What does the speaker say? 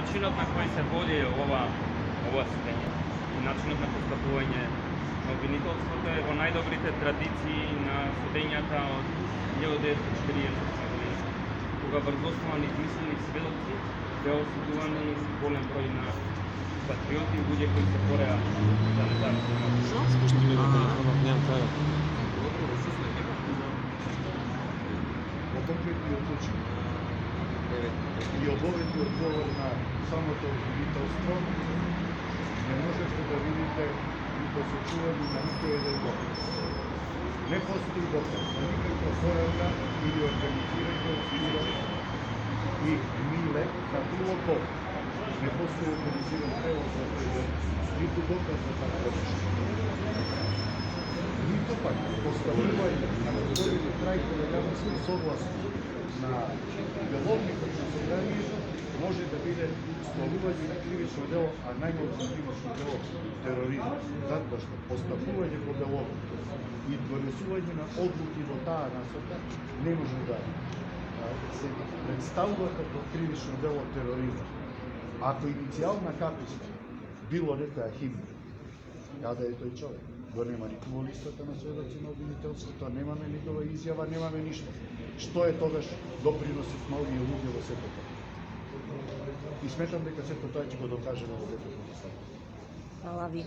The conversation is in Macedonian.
начинот на кој се води ова судење и начинот на постапување на обвинителството е во најдобрите традиции на судењата од 1940 година, кога врзоставани измислени сведоци беа осудувани голем број на патриоти и луѓе кои се бореа за независност. Зашто ми на телефонот немам крајот? Во конкретниот случај и обовети одговор на самото обвинителство не можете да видите и посочување на никој еден доказ. Не постои доказ на никаква појавна или организирање од Спиро и Миле на било кого. Не постои организиран превоз за превоз, ниту доказ за такво нешто. Нито пак поставување на господина Трајко Легановски согласно на деловникот на собранието може да биде стварување на кривично дело, а најмалку на кривично дело тероризм, затоа што постапување по деловник и донесување на одлуки во таа насока не може да се представува како кривично дело тероризм. Ако иницијал на каписта било некоја химна, каде е тој човек? Го нема никого во листата на сведоци на обвинителството, немаме никога изјава, немаме ништо. Што е тогаш доприносот на овие луѓе во сето тоа? И сметам дека сето тоа ќе го докажеме во детето. Hvala vi.